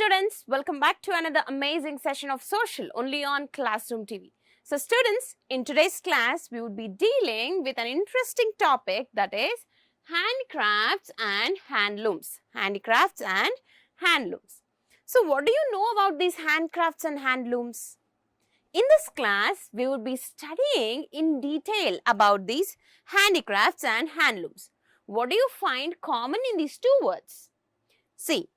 students, welcome back to another amazing session of social only on Classroom TV. So students, in today's class, we would be dealing with an interesting topic, that is handicrafts and handlooms. Handicrafts and handlooms. So what do you know about these handicrafts and handlooms? In this class, we would be studying in detail about these handicrafts and handlooms. What do you find common in these two words? See,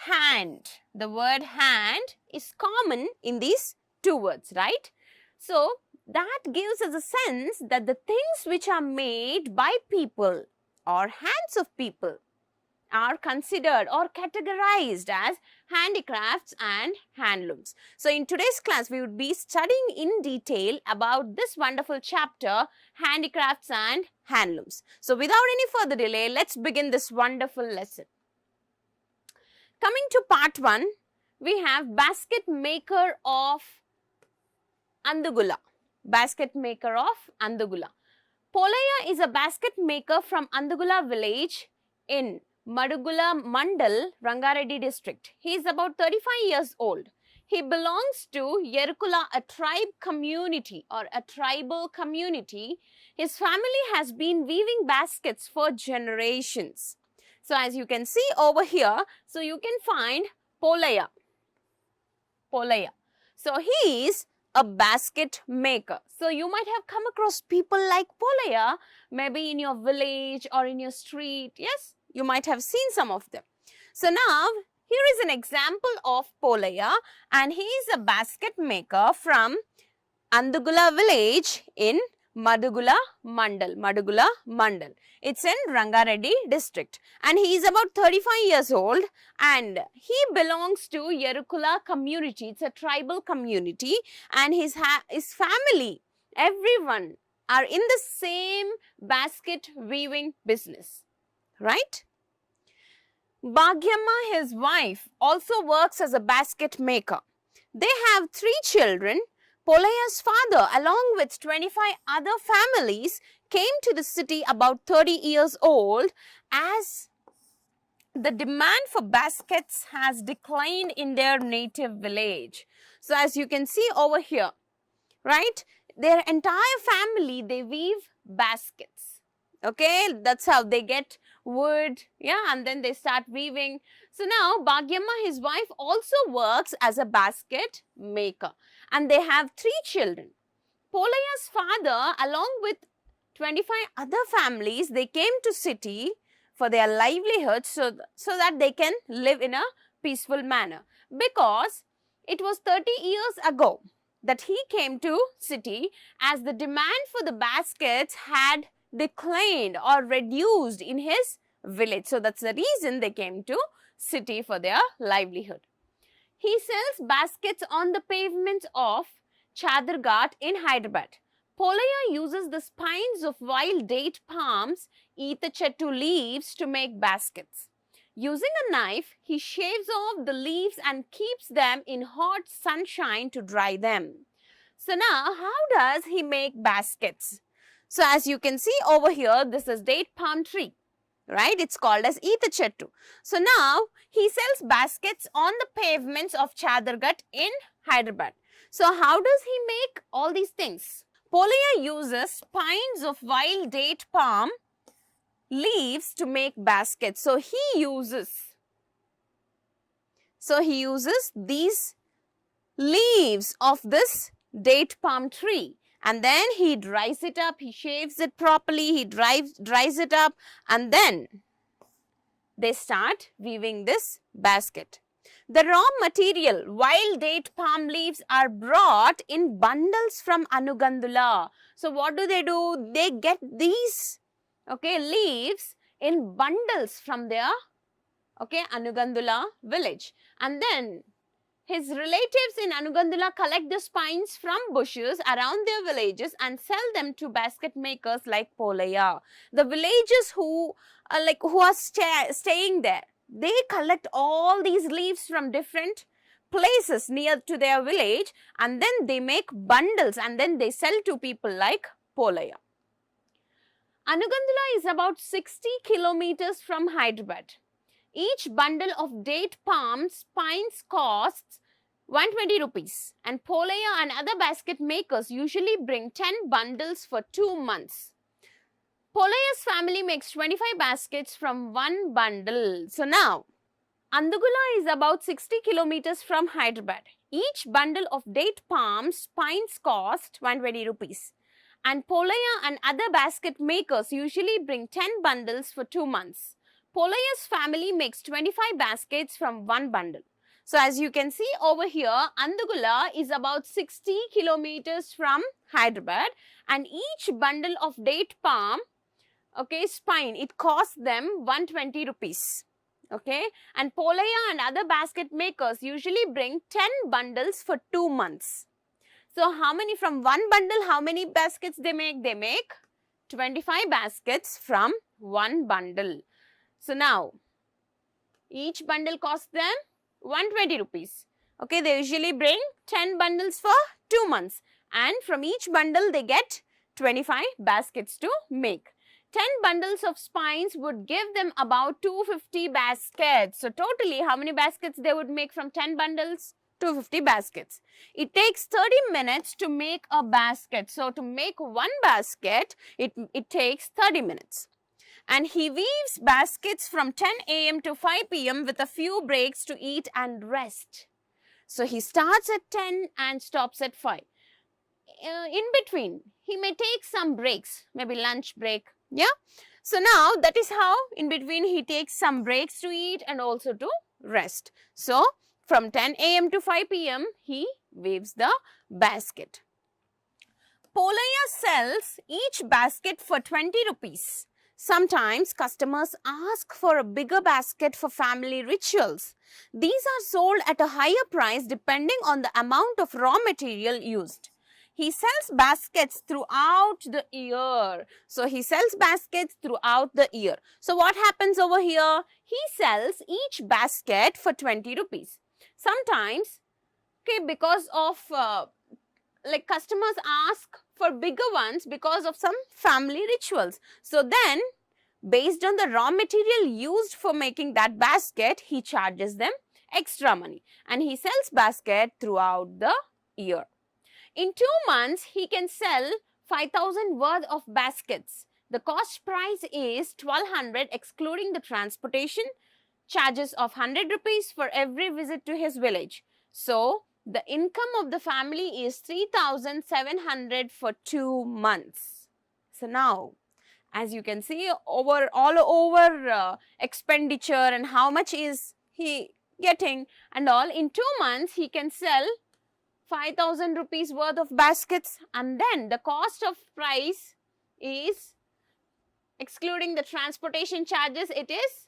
hand. The word hand is common in these two words, right? So that gives us a sense that the things which are made by people or hands of people are considered or categorized as handicrafts and handlooms. So in today's class, we would be studying in detail about this wonderful chapter, handicrafts and handlooms. So without any further delay, let's begin this wonderful lesson. Coming to part 1, we have basket maker of Andugula. Basket maker of Andugula. Polaya is a basket maker from Andugula village in Madugula Mandal, Rangareddy district. He is about 35 years old. He belongs to Yerukula, a tribe community or a tribal community. His family has been weaving baskets for generations. So as you can see over here, so you can find Polaya. Polaya. So he is a basket maker. So you might have come across people like Polaya, maybe in your village or in your street. Yes, you might have seen some of them. So now here is an example of Polaya, and he is a basket maker from Andugula village in Madugula Mandal. It's in Rangareddy district, and he is about 35 years old, and he belongs to Yerukula community. It's a tribal community, and his family, everyone are in the same basket weaving business, right? Bhagyamma, his wife, also works as a basket maker. They have 3 children. Polaya's father, along with 25 other families, came to the city about 30 years old as the demand for baskets has declined in their native village. So as you can see over here, right, their entire family, they weave baskets. Okay, that's how they get wood, yeah, and then they start weaving. So now Bhagyamma, his wife, also works as a basket maker, and they have 3 children. Polaya's father, along with 25 other families, they came to city for their livelihood so that they can live in a peaceful manner, because it was 30 years ago that he came to city as the demand for the baskets had declined or reduced in his village. So that's the reason they came to city for their livelihood. He sells baskets on the pavements of Chadarghat in Hyderabad. Polaya uses the spines of wild date palms, Eetha Chettu leaves to make baskets. Using a knife, he shaves off the leaves and keeps them in hot sunshine to dry them. So now, how does he make baskets? So as you can see over here, this is date palm tree, right? It's called as Eetha Chettu. So now he sells baskets on the pavements of Chadarghat in Hyderabad. So how does he make all these things? Polaya uses spines of wild date palm leaves to make baskets. So he uses these leaves of this date palm tree, and then he dries it up, he shaves it properly, he dries it up, and then they start weaving this basket. The raw material, wild date palm leaves, are brought in bundles from Anugandula. So what do? They get these, okay, leaves in bundles from their, okay, Anugandula village, and then his relatives in Anugandula collect the spines from bushes around their villages and sell them to basket makers like Polaya. The villagers who are staying there, they collect all these leaves from different places near to their village, and then they make bundles and then they sell to people like Polaya. Anugandula is about 60 kilometers from Hyderabad. Each bundle of date palm spines costs 120 rupees, and Polaya and other basket makers usually bring 10 bundles for 2 months. Polaya's family makes 25 baskets from one bundle. So now, Andugula is about 60 kilometers from Hyderabad. Each bundle of date palm spines cost 120 rupees. And Polaya and other basket makers usually bring 10 bundles for 2 months. Polaya's family makes 25 baskets from one bundle. So as you can see over here, Andugula is about 60 kilometers from Hyderabad, and each bundle of date palm, spine, it costs them 120 rupees. Okay, and Polaya and other basket makers usually bring 10 bundles for 2 months. So how many from one bundle, how many baskets they make? They make 25 baskets from one bundle. So now, each bundle costs them 120 rupees. Okay, they usually bring 10 bundles for 2 months, and from each bundle they get 25 baskets to make. 10 bundles of spines would give them about 250 baskets. So totally, how many baskets they would make from 10 bundles? 250 baskets. It takes 30 minutes to make a basket. So to make one basket, it takes 30 minutes. And he weaves baskets from 10 a.m. to 5 p.m. with a few breaks to eat and rest. So he starts at 10 and stops at 5. In between, he may take some breaks, maybe lunch break. Yeah. So now that is how in between he takes some breaks to eat and also to rest. So from 10 a.m. to 5 p.m. he weaves the basket. Polaya sells each basket for 20 rupees. Sometimes customers ask for a bigger basket for family rituals. These are sold at a higher price depending on the amount of raw material used. He sells baskets throughout the year. So he sells baskets throughout the year. So what happens over here? He sells each basket for 20 rupees. Sometimes, because of customers ask for bigger ones because of some family rituals. So then, based on the raw material used for making that basket, he charges them extra money, and he sells basket throughout the year. In 2 months, he can sell 5,000 worth of baskets. The cost price is 1,200 excluding the transportation charges of 100 rupees for every visit to his village. So, the income of the family is 3,700 for 2 months. So now, as you can see, all over expenditure and how much is he getting and all, in 2 months he can sell 5,000 rupees worth of baskets, and then the cost of price is, excluding the transportation charges, it is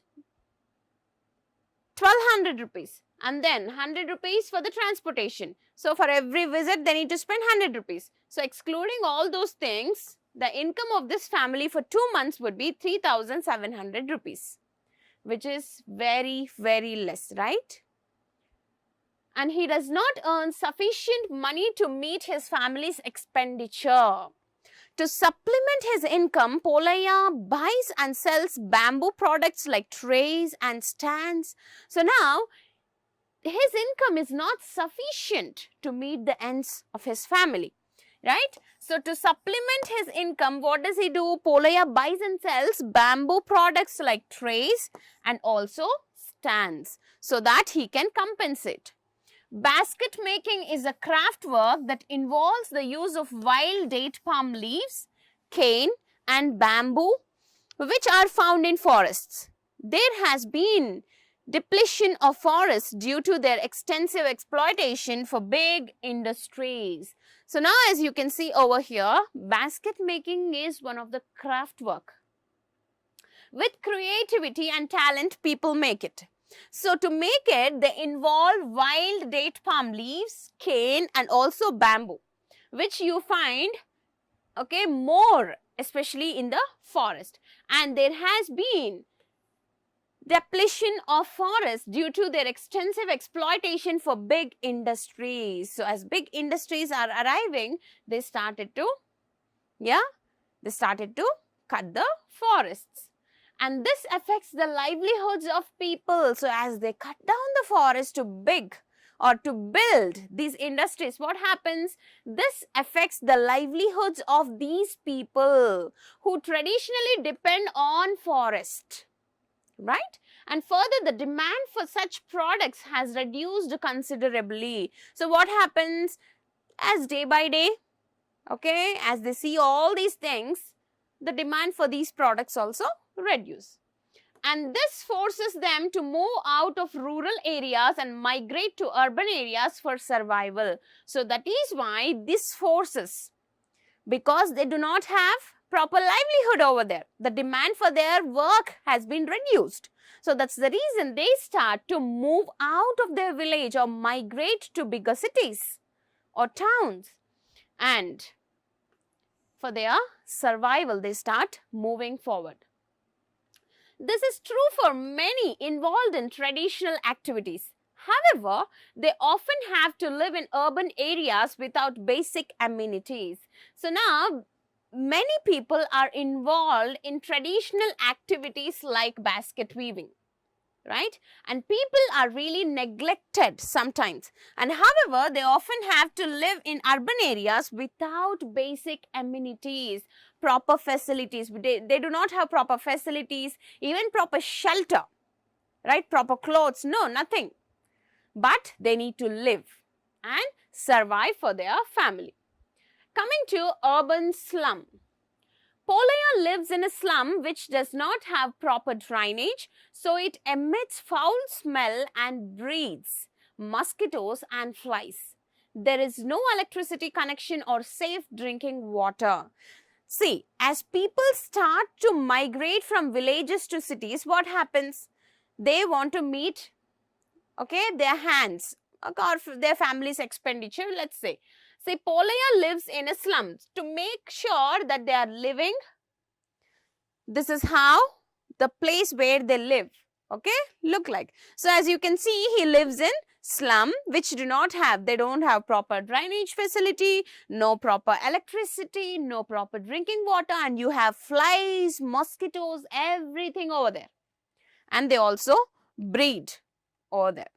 1,200 rupees. And then 100 rupees for the transportation. So for every visit, they need to spend 100 rupees. So excluding all those things, the income of this family for 2 months would be 3,700 rupees, which is very, very less, right? And he does not earn sufficient money to meet his family's expenditure. To supplement his income, Polaya buys and sells bamboo products like trays and stands. So now, his income is not sufficient to meet the ends of his family, right? So, to supplement his income, what does he do? Polaya buys and sells bamboo products like trays and also stands so that he can compensate. Basket making is a craft work that involves the use of wild date palm leaves, cane and bamboo, which are found in forests. There has been depletion of forests due to their extensive exploitation for big industries. So now, as you can see over here, basket making is one of the craft work. With creativity and talent, people make it. So to make it, they involve wild date palm leaves, cane and also bamboo, which you find, more, especially in the forest. And there has been depletion of forests due to their extensive exploitation for big industries. So as big industries are arriving, they started to cut the forests. And this affects the livelihoods of people. So as they cut down the forest to build these industries, what happens? This affects the livelihoods of these people who traditionally depend on forest, right? And further, the demand for such products has reduced considerably. So what happens? As day by day, okay, as they see all these things, the demand for these products also reduce. And this forces them to move out of rural areas and migrate to urban areas for survival. So that is why this forces, because they do not have proper livelihood over there, the demand for their work has been reduced. So that's the reason they start to move out of their village or migrate to bigger cities or towns. And for their survival, they start moving forward. This is true for many involved in traditional activities. However, they often have to live in urban areas without basic amenities. So now, many people are involved in traditional activities like basket weaving, right? And people are really neglected sometimes. And however, they often have to live in urban areas without basic amenities, proper facilities. They do not have proper facilities, even proper shelter, right? Proper clothes, no, nothing. But they need to live and survive for their family. Coming to urban slum. Polaya lives in a slum which does not have proper drainage, so it emits foul smell and breeds mosquitoes and flies. There is no electricity connection or safe drinking water. See, as people start to migrate from villages to cities, what happens? They want to meet, okay, their hands or their family's expenditure, let's say. Say, Polaya lives in a slum. To make sure that they are living, this is how the place where they live, okay, look like. So as you can see, he lives in slum which they don't have proper drainage facility, no proper electricity, no proper drinking water, and you have flies, mosquitoes, everything over there. And they also breed over there.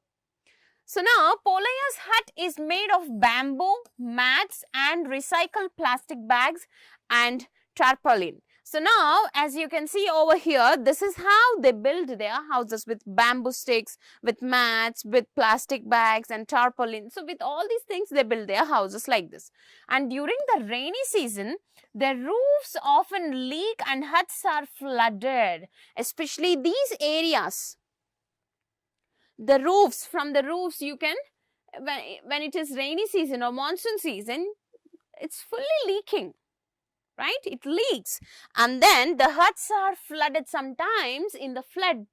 So now, Polaya's hut is made of bamboo, mats and recycled plastic bags and tarpaulin. So now, as you can see over here, this is how they build their houses, with bamboo sticks, with mats, with plastic bags and tarpaulin. So with all these things, they build their houses like this. And during the rainy season, their roofs often leak and huts are flooded, especially these areas. From the roofs, you can, when it is rainy season or monsoon season, it's fully leaking, right? It leaks. And then the huts are flooded. Sometimes in the floods,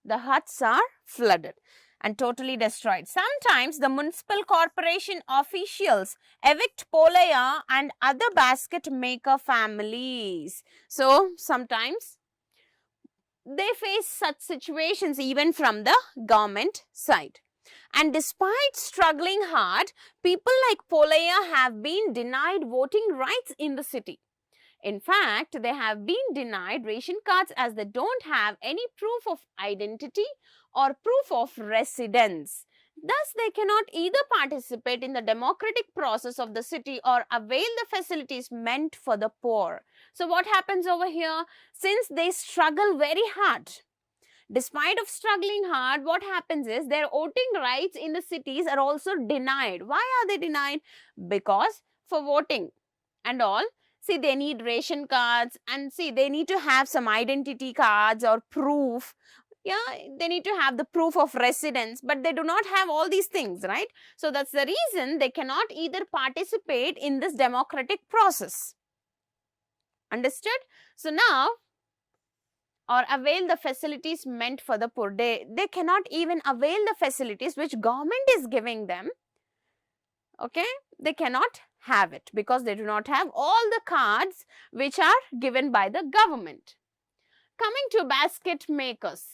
the huts are flooded and totally destroyed. Sometimes the municipal corporation officials evict Polaya and other basket maker families. So sometimes they face such situations even from the government side. And despite struggling hard, people like Polaya have been denied voting rights in the city. In fact, they have been denied ration cards as they don't have any proof of identity or proof of residence. Thus, they cannot either participate in the democratic process of the city or avail the facilities meant for the poor. So what happens over here? Since they struggle very hard, despite of struggling hard, what happens is their voting rights in the cities are also denied. Why are they denied? Because for voting and all, see, they need ration cards, and see, they need to have some identity cards or proof. Yeah, they need to have the proof of residence, but they do not have all these things, right? So that's the reason they cannot either participate in this democratic process. Understood? So now, or avail the facilities meant for the poor. They cannot even avail the facilities which government is giving them. Okay, they cannot have it because they do not have all the cards which are given by the government. Coming to basket makers.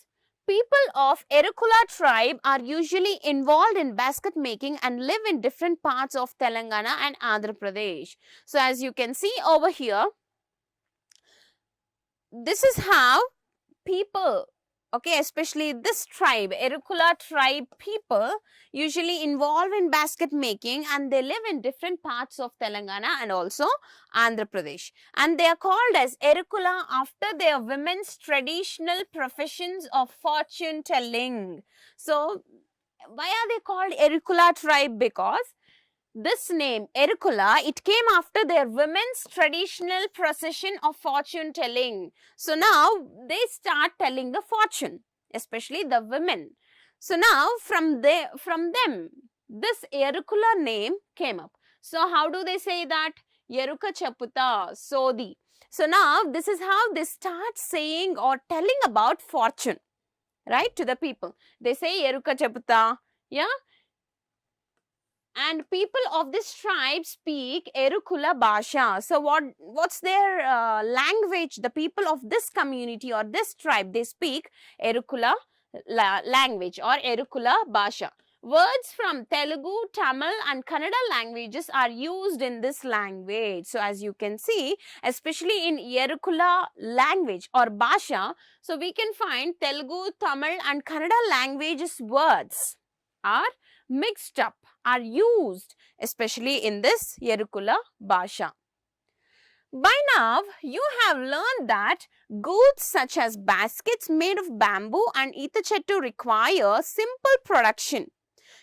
People of Erukula tribe are usually involved in basket making and live in different parts of Telangana and Andhra Pradesh. So as you can see over here, this is how people, okay, especially this tribe, Erukula tribe people, usually involved in basket making, and they live in different parts of Telangana and also Andhra Pradesh. And they are called as Erukula after their women's traditional professions of fortune telling. So, why are they called Erukula tribe? Because this name, Erukula, it came after their women's traditional procession of fortune telling. So now they start telling the fortune, especially the women. So now from them, this Erukula name came up. So how do they say that? Yeruka Chaputa, Sodi. So now this is how they start saying or telling about fortune, right, to the people. They say Yeruka Chaputa, yeah. And people of this tribe speak Erukula Bhasha. So what's their language? The people of this community or this tribe, they speak Erukula language or Erukula Bhasha. Words from Telugu, Tamil and Kannada languages are used in this language. So as you can see, especially in Erukula language or Bhasha, so we can find Telugu, Tamil and Kannada languages words are mixed up, are used, especially in this Erukula Bhasha. By now, you have learned that goods such as baskets made of bamboo and Itachettu require simple production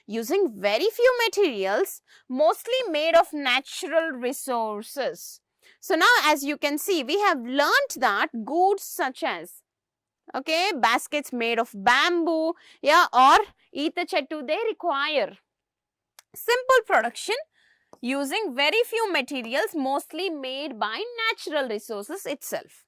using very few materials, mostly made of natural resources. So now as you can see, we have learnt that goods such as, okay, baskets made of bamboo, yeah, or Itachettu, they require simple production using very few materials, mostly made by natural resources itself.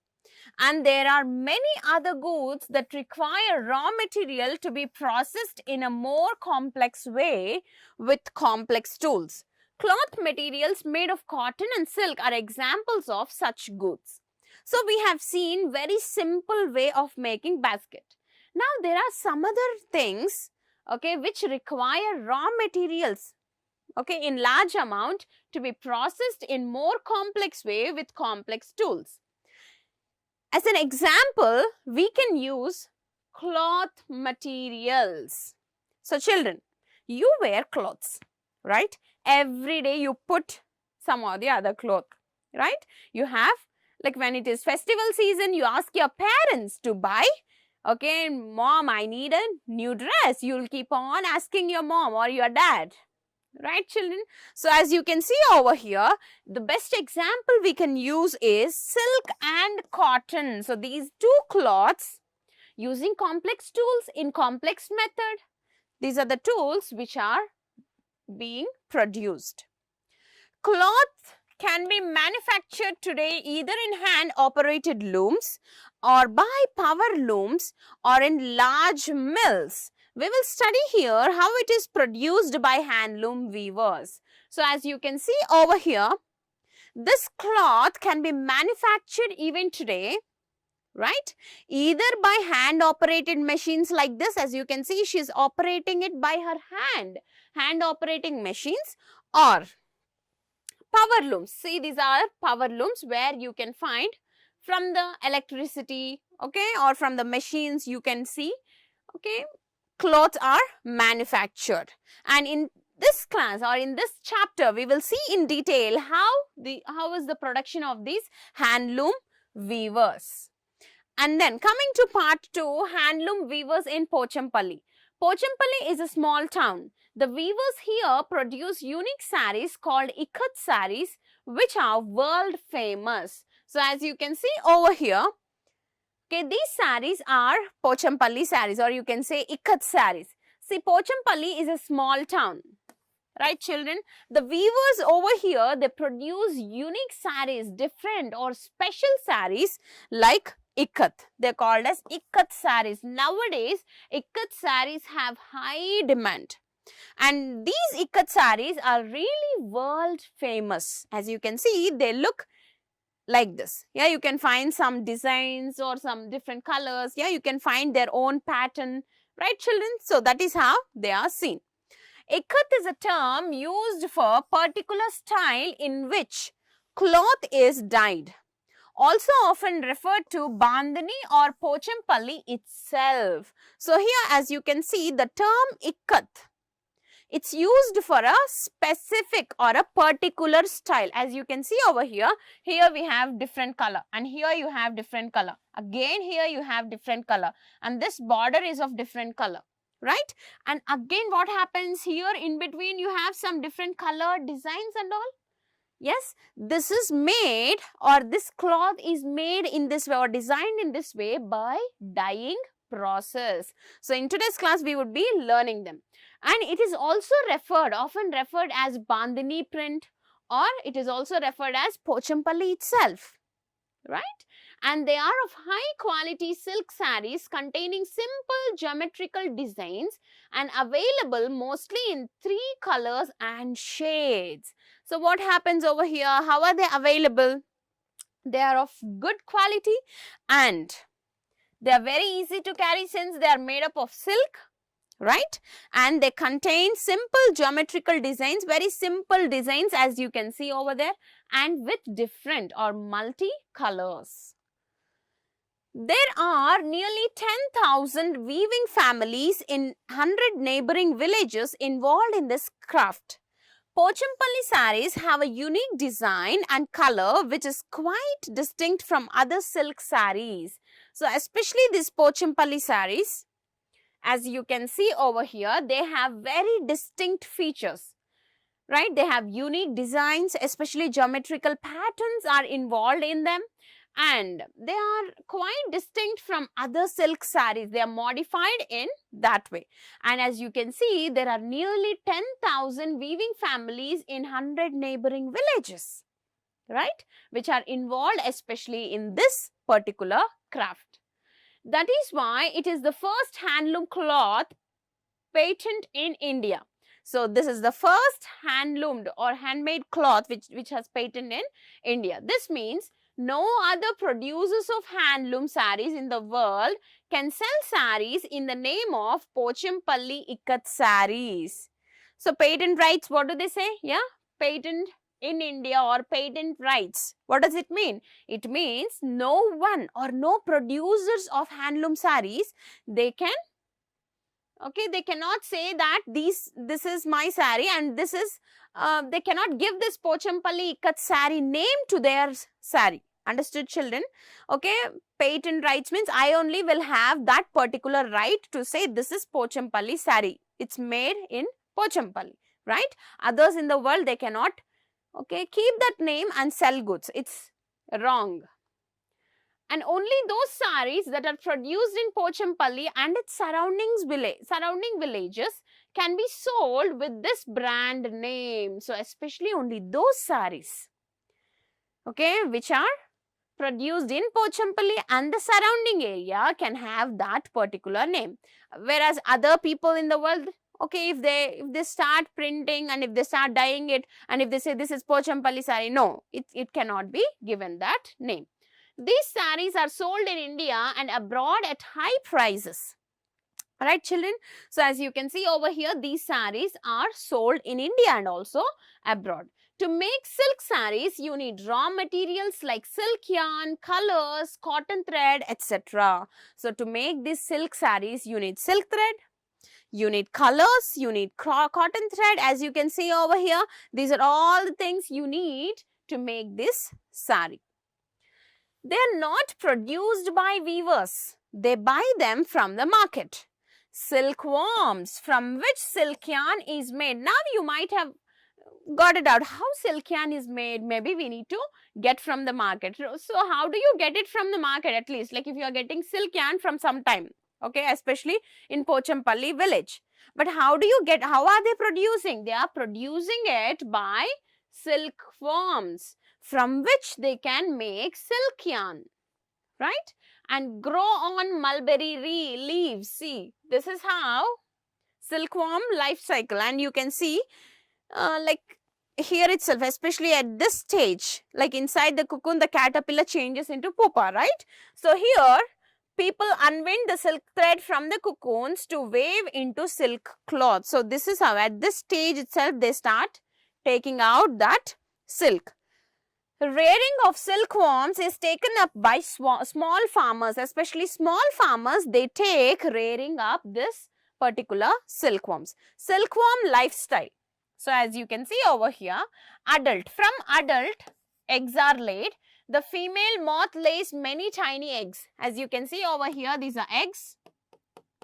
And there are many other goods that require raw material to be processed in a more complex way with complex tools. Cloth materials made of cotton and silk are examples of such goods. So we have seen very simple way of making basket. Now there are some other things, okay, which require raw materials, okay, in large amount to be processed in more complex way with complex tools. As an example, we can use cloth materials. So children, you wear clothes, right? Every day you put some or the other cloth, right? You have, like when it is festival season, you ask your parents to buy, okay, mom, I need a new dress. You'll keep on asking your mom or your dad. Right, children? So as you can see over here, the best example we can use is silk and cotton. So these two cloths using complex tools in complex method. These are the tools which are being produced. Cloth can be manufactured today either in hand operated looms or by power looms or in large mills. We will study here how it is produced by handloom weavers. So as you can see over here, this cloth can be manufactured even today, right? Either by hand operated machines like this, as you can see, she is operating it by her hand operating machines, or power looms. See, these are power looms where you can find from the electricity, okay, or from the machines you can see, okay, clothes are manufactured. And in this class or in this chapter, we will see in detail how is the production of these handloom weavers. And then coming to part 2, handloom weavers in Pochampalli. Pochampalli is a small town. The weavers here produce unique saris called Ikat saris, which are world famous. So as you can see over here, okay, these saris are Pochampalli saris, or you can say Ikat saris. See, Pochampalli is a small town, right, children? The weavers over here, they produce unique saris, different or special saris like Ikat. They are called as Ikat saris. Nowadays, Ikat saris have high demand. And these Ikat saris are really world famous. As you can see, they look like this. Yeah, you can find some designs or some different colors. Yeah, you can find their own pattern, right, children? So that is how they are seen. Ikat is a term used for particular style in which cloth is dyed also often referred to Bandhani or Pochampalli itself. So here, as you can see, the term ikat, it's used for a specific or a particular style. As you can see over here, here we have different color and here you have different color. Again, here you have different color and this border is of different color, right? And again, what happens here in between, you have some different color designs and all. Yes, this is made, or this cloth is made in this way or designed in this way by dyeing process. So in today's class, we would be learning them. And it is also often referred as Bandhani print, or it is also referred as Pochampalli itself, right? And they are of high quality silk sarees containing simple geometrical designs and available mostly in 3 colors and shades. So what happens over here? How are they available? They are of good quality and they are very easy to carry since they are made up of silk, right? And they contain simple geometrical designs, very simple designs as you can see over there, and with different or multi colors. There are nearly 10,000 weaving families in 100 neighboring villages involved in this craft. Pochampalli sarees have a unique design and color which is quite distinct from other silk sarees. So especially these Pochampalli sarees, as you can see over here, they have very distinct features, right? They have unique designs, especially geometrical patterns are involved in them. And they are quite distinct from other silk sarees. They are modified in that way. And as you can see, there are nearly 10,000 weaving families in 100 neighboring villages, right? Which are involved especially in this particular craft. That is why it is the first handloom cloth patent in India. So this is the first handloomed or handmade cloth which has patent in India. This means no other producers of handloom sarees in the world can sell sarees in the name of Pochampalli Ikat sarees. So patent rights, what do they say? Yeah, patent in India or patent rights. What does it mean? It means no one or no producers of handloom sarees, they can, okay, they cannot say that this is my saree and this is, they cannot give this Pochampalli Ikat saree name to their saree. Understood, children? Okay, patent rights means I only will have that particular right to say this is Pochampalli saree. It's made in Pochampalli, right? Others in the world, they cannot, okay, keep that name and sell goods. It's wrong. And only those sarees that are produced in Pochampalli and its surrounding villages can be sold with this brand name. So especially only those sarees, okay, which are produced in Pochampalli and the surrounding area can have that particular name. Whereas other people in the world, okay, if they start printing and if they start dyeing it and if they say this is Pochampalli saree, no, it cannot be given that name. These sarees are sold in India and abroad at high prices. Alright, children. So as you can see over here, these sarees are sold in India and also abroad. To make silk sarees, you need raw materials like silk yarn, colors, cotton thread, etc. So to make these silk sarees, you need silk thread, you need colors, you need cotton thread. As you can see over here, these are all the things you need to make this saree. They are not produced by weavers. They buy them from the market. Silkworms, from which silk yarn is made. Now you might have got it out. How silk yarn is made? Maybe we need to get from the market. So how do you get it from the market at least? Like if you are getting silk yarn from some time, okay, especially in Pochampalli village. But how do you get, how are they producing? They are producing it by silkworms, from which they can make silk yarn, right? And grow on mulberry leaves. See, this is how silkworm life cycle. And you can see like here itself, especially at this stage, like inside the cocoon, the caterpillar changes into pupa, right? So here, people unwind the silk thread from the cocoons to weave into silk cloth. So this is how at this stage itself, they start taking out that silk. rearing of silkworms is taken up by small farmers, especially small farmers. They take rearing up this particular silkworms. Silkworm lifestyle. So as you can see over here, adult. From adult, eggs are laid. The female moth lays many tiny eggs. As you can see over here, these are eggs,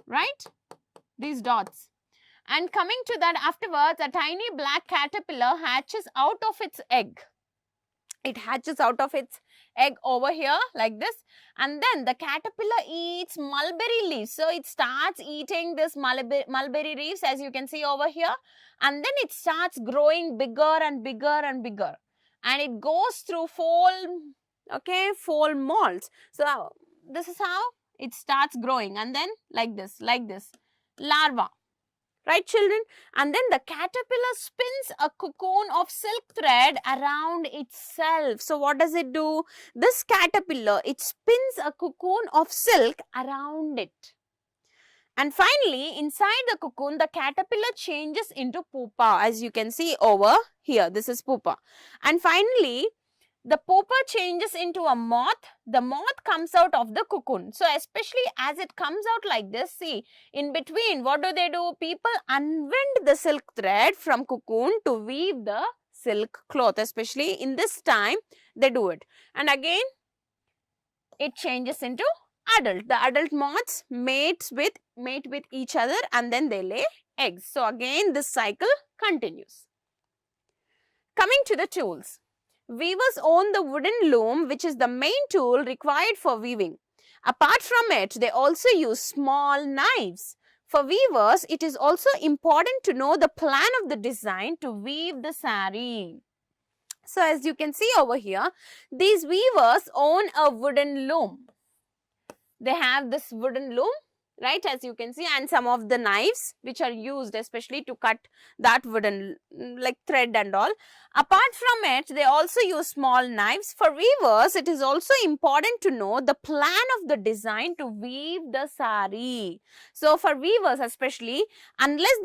right? These dots. And coming to that afterwards, a tiny black caterpillar hatches out of its egg. It hatches out of its egg over here like this, and then the caterpillar eats mulberry leaves. So it starts eating this mulberry leaves, as you can see over here, and then it starts growing bigger and bigger and bigger, and it goes through fall molts. So this is how it starts growing, and then like this larva. Right, children? And then the caterpillar spins a cocoon of silk thread around itself. So what does it do? This caterpillar, it spins a cocoon of silk around it. And finally, inside the cocoon, the caterpillar changes into pupa, as you can see over here. This is pupa. And finally, the pupa changes into a moth. The moth comes out of the cocoon. So especially as it comes out like this, see, in between, what do? People unwind the silk thread from cocoon to weave the silk cloth. Especially in this time, they do it. And again, it changes into adult. The adult moths mate with each other, and then they lay eggs. So again, this cycle continues. Coming to the tools. Weavers own the wooden loom, which is the main tool required for weaving. Apart from it, they also use small knives. For weavers, it is also important to know the plan of the design to weave the sari. So as you can see over here, these weavers own a wooden loom. They have this wooden loom, right, as you can see, and some of the knives which are used especially to cut that wooden like thread and all. Apart from it, they also use small knives. For weavers, it is also important to know the plan of the design to weave the sari. So for weavers especially, unless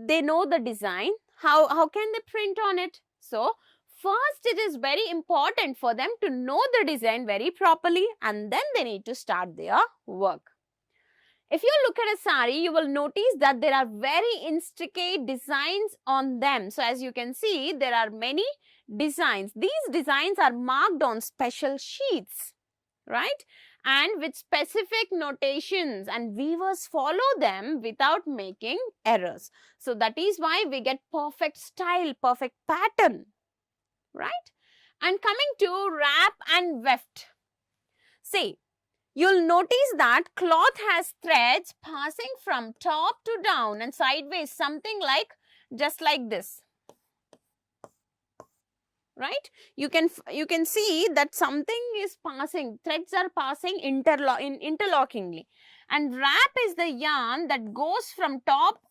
they know the design, how can they print on it? So first, it is very important for them to know the design very properly, and then they need to start their work. If you look at a sari, you will notice that there are very intricate designs on them. So as you can see, there are many designs. These designs are marked on special sheets, right? And with specific notations, and weavers follow them without making errors. So that is why we get perfect style, perfect pattern, right? And coming to wrap and weft. See, you'll notice that cloth has threads passing from top to down and sideways, something like just like this, right? You can see that something is passing, threads are passing interlockingly. And wrap is the yarn that goes from top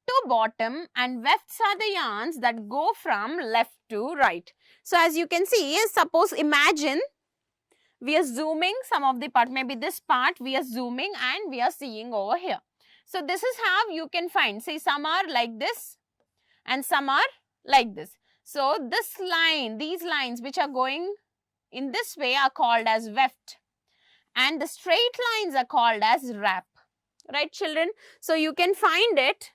to bottom, and wefts are the yarns that go from left to right. So as you can see, suppose imagine we are zooming some of the part, maybe this part we are zooming and we are seeing over here. So this is how you can find, say some are like this and some are like this. So this line, these lines which are going in this way are called as weft, and the straight lines are called as wrap, right children? So you can find it,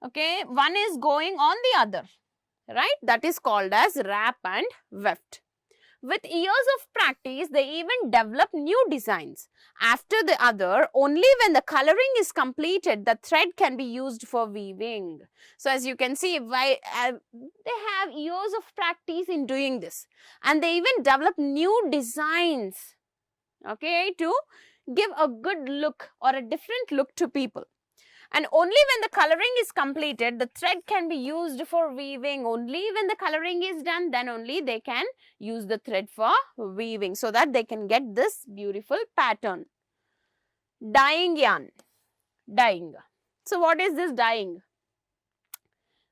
okay, one is going on the other, right? That is called as wrap and weft. With years of practice, they even develop new designs. After the other, only when the coloring is completed, the thread can be used for weaving. So as you can see, they have years of practice in doing this. And they even develop new designs, okay, to give a good look or a different look to people. And only when the coloring is completed, the thread can be used for weaving. Only when the coloring is done, then only they can use the thread for weaving, so that they can get this beautiful pattern. Dyeing yarn. Dyeing. So what is this dyeing?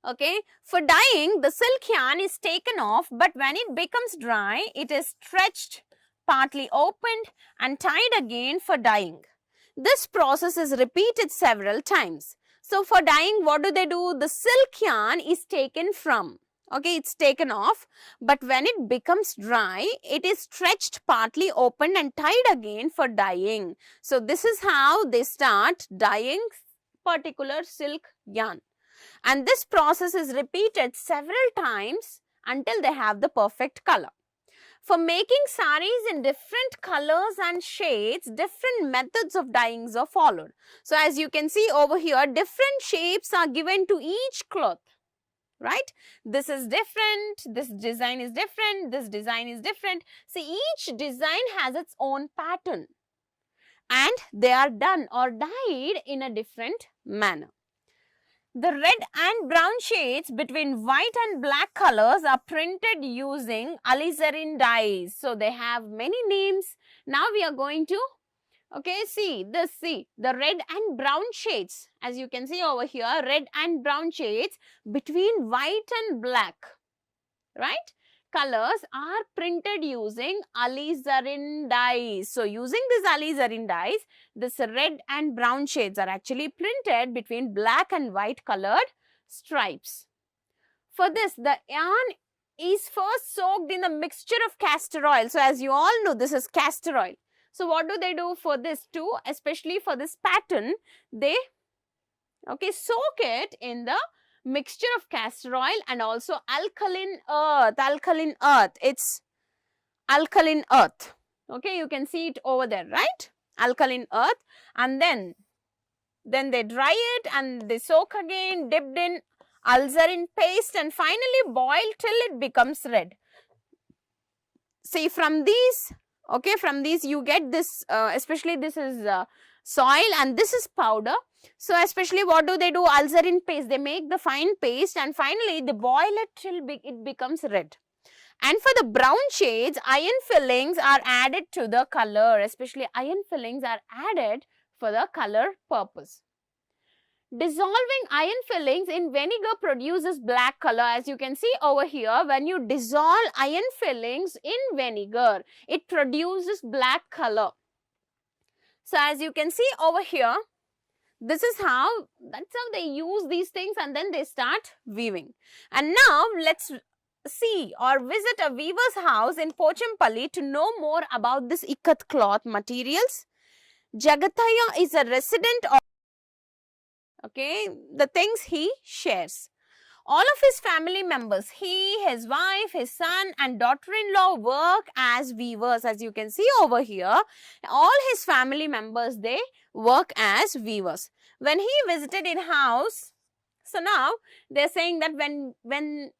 Okay, for dyeing, the silk yarn is taken off, but when it becomes dry, it is stretched, partly opened and tied again for dyeing. This process is repeated several times. So for dyeing, what do? The silk yarn is taken from Okay, it's taken off, but when it becomes dry, it is stretched, partly opened and tied again for dyeing. So this is how they start dyeing particular silk yarn. And this process is repeated several times until they have the perfect color. For making saris in different colors and shades, different methods of dyeings are followed. So as you can see over here, different shapes are given to each cloth, right? This is different, this design is different, this design is different. See, each design has its own pattern and they are done or dyed in a different manner. The red and brown shades between white and black colors are printed using alizarin dyes. So they have many names. Now we are going to, okay, see the red and brown shades. As you can see over here, red and brown shades between white and black, right? Colors are printed using alizarin dyes. So using this alizarin dyes, this red and brown shades are actually printed between black and white colored stripes. For this, the yarn is first soaked in a mixture of castor oil. So as you all know, this is castor oil. So what do they do for this too? Especially for this pattern, they soak it in the mixture of castor oil and also alkaline earth. It's alkaline earth. Okay, you can see it over there, right? Alkaline earth. And then they dry it and they soak again, dipped in alizarin paste and finally boil till it becomes red. See, from these, you get this, especially this is soil and this is powder. So especially what do? Alizarin paste. They make the fine paste and finally they boil it till it becomes red. And for the brown shades, iron fillings are added to the color. Especially iron fillings are added for the color purpose. Dissolving iron fillings in vinegar produces black color. As you can see over here, when you dissolve iron fillings in vinegar, it produces black color. So as you can see over here, that's how they use these things and then they start weaving. And now let's see or visit a weaver's house in Pochampally to know more about this ikat cloth materials. Jagataya is a resident of the things he shares. All of his family members, he, his wife, his son and daughter-in-law work as weavers. As you can see over here, all his family members, they work as weavers. When he visited in house, so now they're saying that when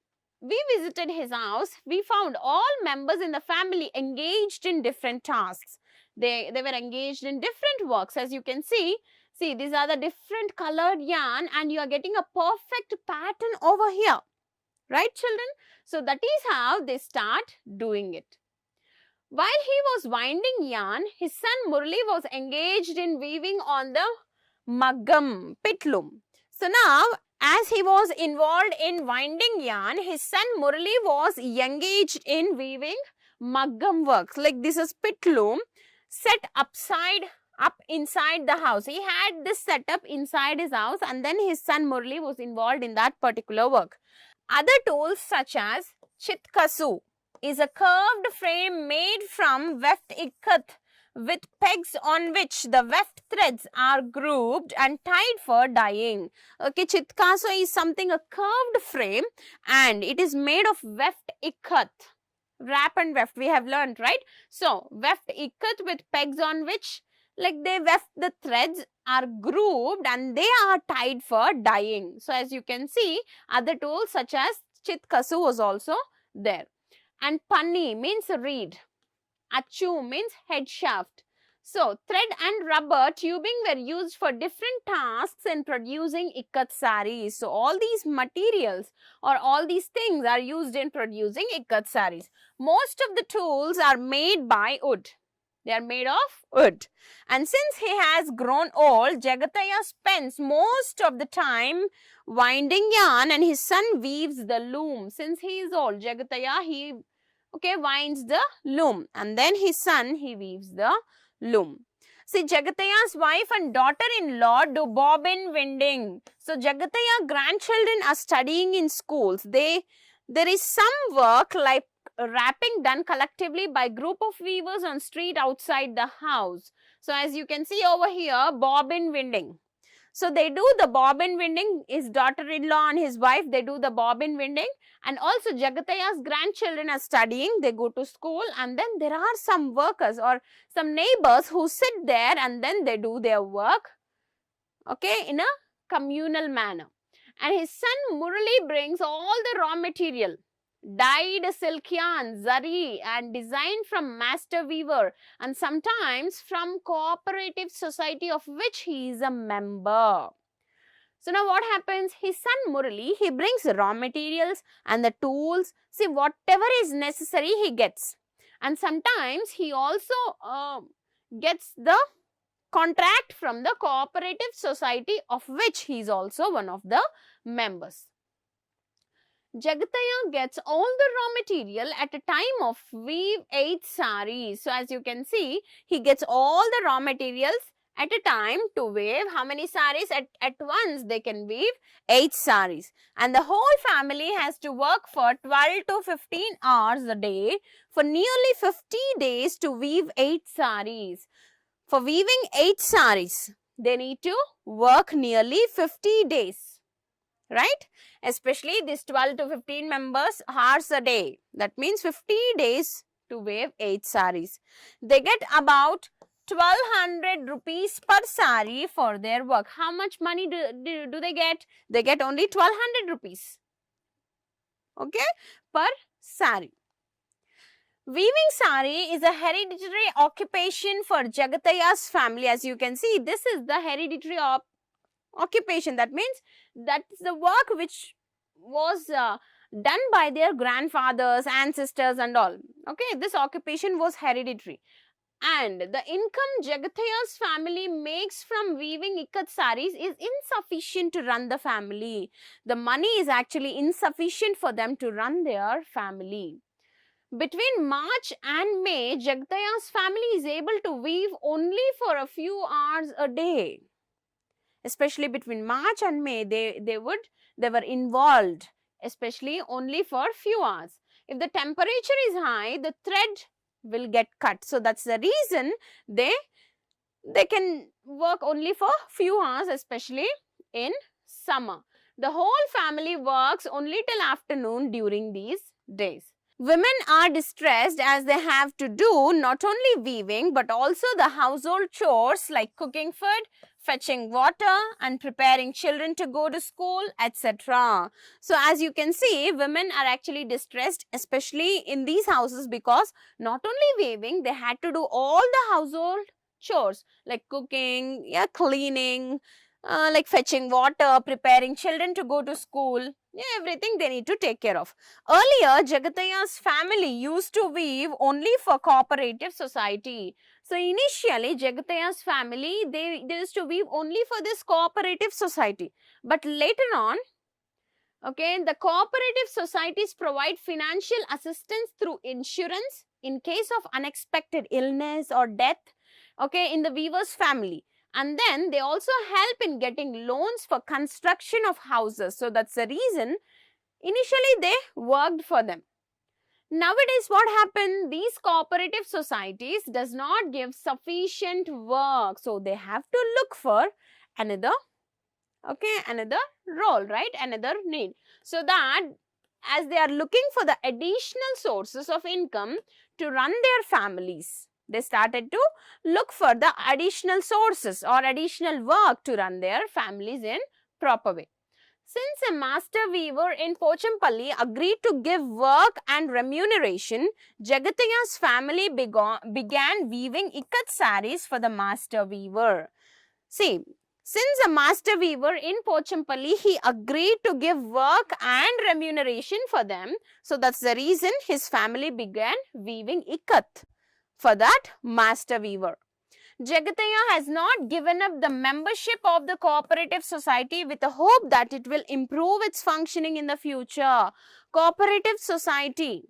we visited his house, we found all members in the family engaged in different tasks. They were engaged in different works. As you can see, these are the different colored yarn and you are getting a perfect pattern over here. Right, children? So that is how they start doing it. While he was winding yarn, his son Murli was engaged in weaving on the Maggam, Pitlum. So now, as he was involved in winding yarn, his son Murli was engaged in weaving Maggam works. Like this is Pitlum set up inside the house. He had this setup inside his house and then his son Murli was involved in that particular work. Other tools such as Chitkasu is a curved frame made from weft ikat with pegs on which the weft threads are grouped and tied for dyeing. Okay, Chitkasu is something, a curved frame and it is made of weft ikat. Wrap and weft, we have learned, right? So, weft ikat with pegs on which they weft the threads are grouped and they are tied for dyeing. So, as you can see, other tools such as Chitkasu was also there. And Panni means reed. Achu means head shaft. So, thread and rubber tubing were used for different tasks in producing ikat saris. So, all these materials or all these things are used in producing ikat saris. Most of the tools are made by wood. They are made of wood. And since he has grown old, Jagataya spends most of the time winding yarn and his son weaves the loom. Since he is old, Jagataya, he winds the loom and then his son, he weaves the loom. See, Jagataya's wife and daughter-in-law do bobbin winding. So, Jagataya grandchildren are studying in schools. They There is some work like wrapping done collectively by group of weavers on street outside the house. So as you can see over here, bobbin winding. So they do the bobbin winding, his daughter-in-law and his wife, they do the bobbin winding, and also Jagataya's grandchildren are studying, they go to school, and then there are some workers or some neighbors who sit there and then they do their work, okay, in a communal manner. And his son Murali brings all the raw material, dyed silk yarn, zari, and designed from master weaver, and sometimes from cooperative society of which he is a member. So now what happens? His son Murali, he brings raw materials and the tools. See, whatever is necessary, he gets. And sometimes he also gets the contract from the cooperative society of which he is also one of the members. Jagataya gets all the raw material at a time of weave 8 saris. So as you can see, he gets all the raw materials at a time to weave. How many saris? At once they can weave 8 saris. And the whole family has to work for 12 to 15 hours a day for nearly 50 days to weave 8 saris. For weaving 8 saris, they need to work nearly 50 days, right? Especially this 12 to 15 members hours a day. That means 50 days to weave 8 saris. They get about 1200 rupees per sari for their work. How much money do they get? They get only 1200 rupees, okay, per sari. Weaving sari is a hereditary occupation for Jagataya's family. As you can see, this is the hereditary occupation. That means that's the work which was done by their grandfathers, ancestors and all. Okay, this occupation was hereditary. And the income Jagataya's family makes from weaving ikat saris is insufficient to run the family. The money is actually insufficient for them to run their family. Between March and May, Jagataya's family is able to weave only for a few hours a day. Especially between March and May, they were involved, especially only for few hours. If the temperature is high, the thread will get cut. So that's the reason they can work only for few hours, especially in summer. The whole family works only till afternoon during these days. Women are distressed as they have to do not only weaving but also the household chores like cooking food, fetching water and preparing children to go to school, etc. So as you can see, women are actually distressed, especially in these houses, because not only weaving, they had to do all the household chores like cooking, cleaning, like fetching water, preparing children to go to school, everything they need to take care of. Earlier, Jagataya's family used to weave only for cooperative society. So initially, Jagataya's family, they used to weave only for this cooperative society. But later on, okay, the cooperative societies provide financial assistance through insurance in case of unexpected illness or death, okay, in the weaver's family. And then they also help in getting loans for construction of houses. So that's the reason initially they worked for them. Nowadays, what happened? These cooperative societies does not give sufficient work. So they have to look for another, okay, another role, right? Another need. So that as they are looking for the additional sources of income to run their families, they started to look for the additional sources or additional work to run their families in proper way. Since a master weaver in Pochampalli agreed to give work and remuneration, Jagataya's family began weaving ikat saris for the master weaver. See, since a master weaver in Pochampalli, he agreed to give work and remuneration for them. So that's the reason his family began weaving ikat for that master weaver. Jagataya has not given up the membership of the cooperative society with the hope that it will improve its functioning in the future. Cooperative society,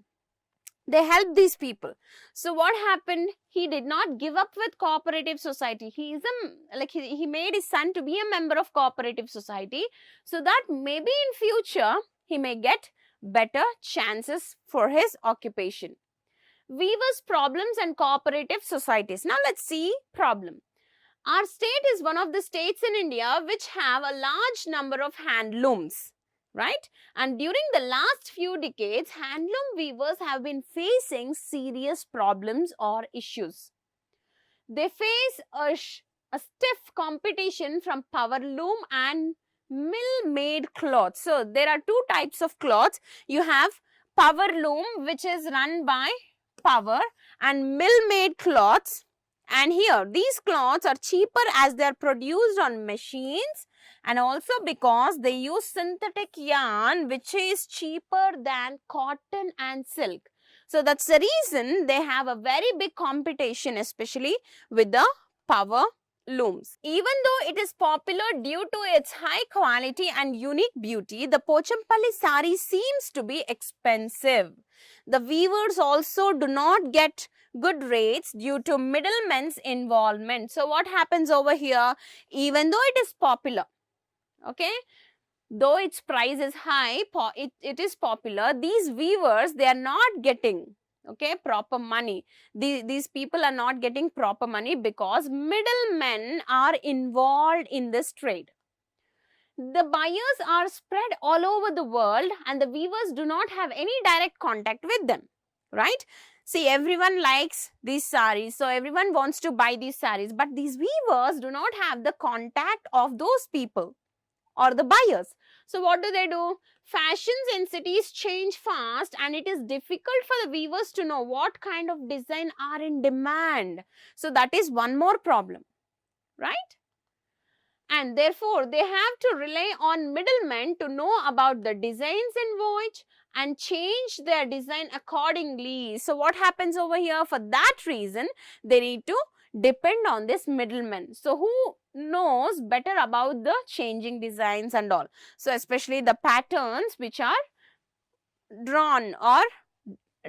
they help these people. So what happened? He did not give up with cooperative society. He is he made his son to be a member of cooperative society, so that maybe in future he may get better chances for his occupation. Weavers' problems and cooperative societies. Now let's see problem. Our state is one of the states in India which have a large number of handlooms, right? And during the last few decades, handloom weavers have been facing serious problems or issues. They face a stiff competition from power loom and mill-made cloths. So there are two types of cloths. You have power loom, which is run by power, and mill-made cloths. And here these cloths are cheaper as they are produced on machines, and also because they use synthetic yarn which is cheaper than cotton and silk. So that's the reason they have a very big competition, especially with the power looms. Even though it is popular due to its high quality and unique beauty, the Pochampalli sari seems to be expensive. The weavers also do not get good rates due to middlemen's involvement. So what happens over here? Even though it is popular, okay, though its price is high, it is popular, these weavers, they are not getting, okay, proper money. These people are not getting proper money because middlemen are involved in this trade. The buyers are spread all over the world and the weavers do not have any direct contact with them, right? See, everyone likes these saris, so everyone wants to buy these saris, but these weavers do not have the contact of those people or the buyers. So what do? Fashions in cities change fast and it is difficult for the weavers to know what kind of design are in demand. So that is one more problem, right? And therefore, they have to rely on middlemen to know about the designs in vogue and change their design accordingly. So what happens over here? For that reason, they need to depend on this middleman. So who knows better about the changing designs and all? So especially the patterns which are drawn or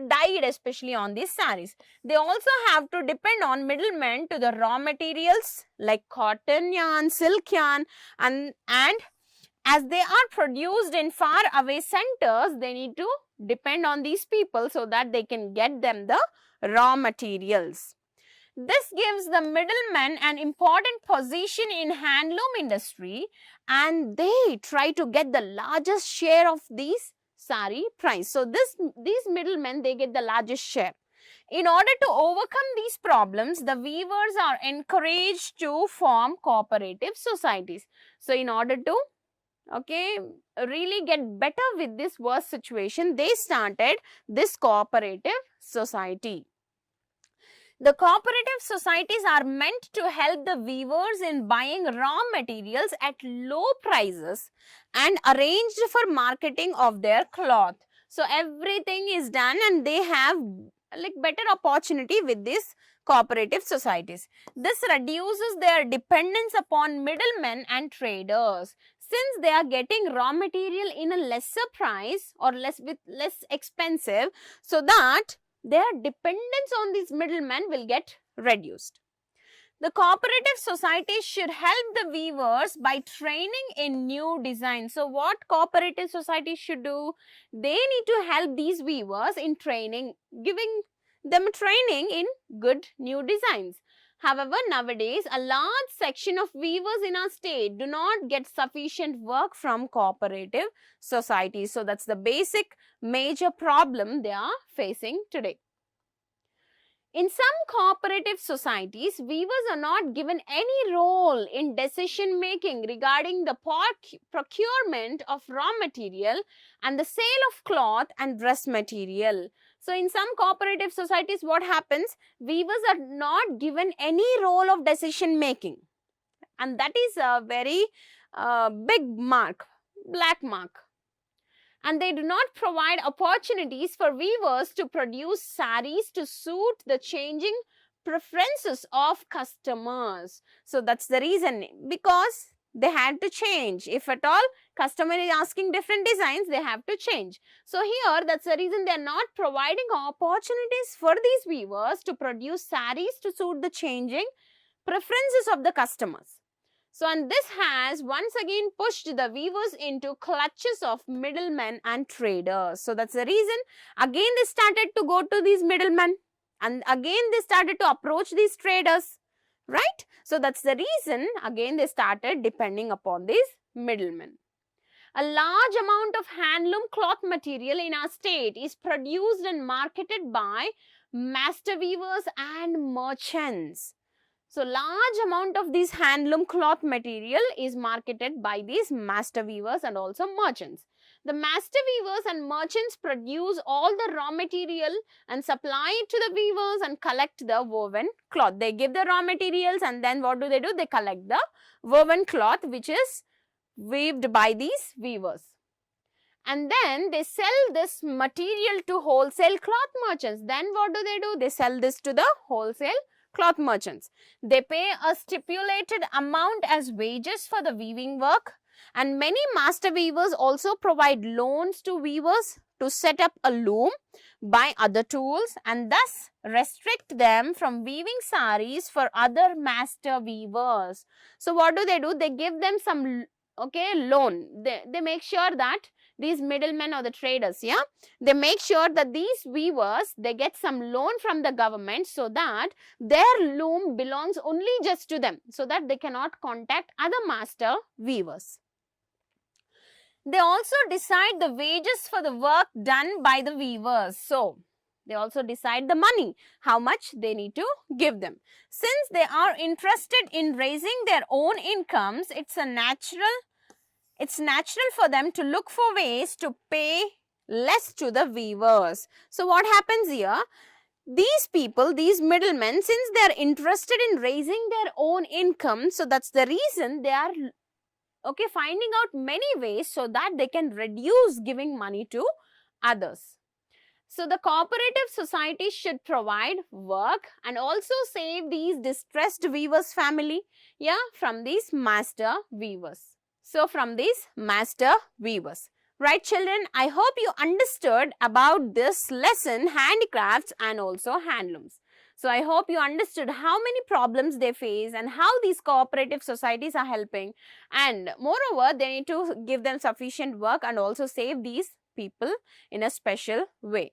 dyed especially on these saris. They also have to depend on middlemen to the raw materials like cotton yarn, silk yarn, and as they are produced in far away centers, they need to depend on these people so that they can get them the raw materials. This gives the middlemen an important position in handloom industry and they try to get the largest share of these sari price. So these middlemen, they get the largest share. In order to overcome these problems, the weavers are encouraged to form cooperative societies. So in order to, okay, really get better with this worse situation, they started this cooperative society. The cooperative societies are meant to help the weavers in buying raw materials at low prices and arranged for marketing of their cloth. So everything is done and they have like better opportunity with these cooperative societies. This reduces their dependence upon middlemen and traders. Since they are getting raw material in a lesser price or less expensive, so that their dependence on these middlemen will get reduced. The cooperative societies should help the weavers by training in new designs. So what cooperative societies should do? They need to help these weavers in training, giving them training in good new designs. However, nowadays, a large section of weavers in our state do not get sufficient work from cooperative societies. So that's the basic major problem they are facing today. In some cooperative societies, weavers are not given any role in decision making regarding the procurement of raw material and the sale of cloth and dress material. So in some cooperative societies, what happens? Weavers are not given any role of decision making, and that is a very big mark, black mark. And they do not provide opportunities for weavers to produce saris to suit the changing preferences of customers. So that's the reason, because they had to change. If at all customer is asking different designs, they have to change. So here, that's the reason they are not providing opportunities for these weavers to produce saris to suit the changing preferences of the customers. So, and this has once again pushed the weavers into clutches of middlemen and traders. So, that's the reason again they started to go to these middlemen, and again they started to approach these traders, right? So, that's the reason again they started depending upon these middlemen. A large amount of handloom cloth material in our state is produced and marketed by master weavers and merchants. So, large amount of this handloom cloth material is marketed by these master weavers and also merchants. The master weavers and merchants produce all the raw material and supply it to the weavers and collect the woven cloth. They give the raw materials and then what do? They collect the woven cloth which is weaved by these weavers. And then they sell this material to wholesale cloth merchants. Then what do? They sell this to the wholesale cloth merchants. They pay a stipulated amount as wages for the weaving work, and many master weavers also provide loans to weavers to set up a loom, buy other tools, and thus restrict them from weaving saris for other master weavers. So what do? They give them some loan. They make sure that these middlemen or the traders, they make sure that these weavers, they get some loan from the government so that their loom belongs only just to them, so that they cannot contact other master weavers. They also decide the wages for the work done by the weavers. So, they also decide the money, how much they need to give them. Since they are interested in raising their own incomes, it's natural for them to look for ways to pay less to the weavers. So, what happens here? These people, these middlemen, since they are interested in raising their own income, so that's the reason they are finding out many ways so that they can reduce giving money to others. So, the cooperative society should provide work and also save these distressed weavers' family, from these master weavers. So, from these master weavers. Right, children, I hope you understood about this lesson, handicrafts and also handlooms. So, I hope you understood how many problems they face and how these cooperative societies are helping. And moreover, they need to give them sufficient work and also save these people in a special way.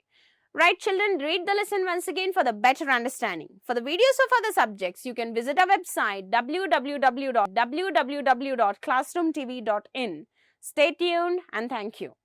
Right, children, read the lesson once again for the better understanding. For the videos of other subjects, you can visit our website www.classroomtv.in. Stay tuned and thank you.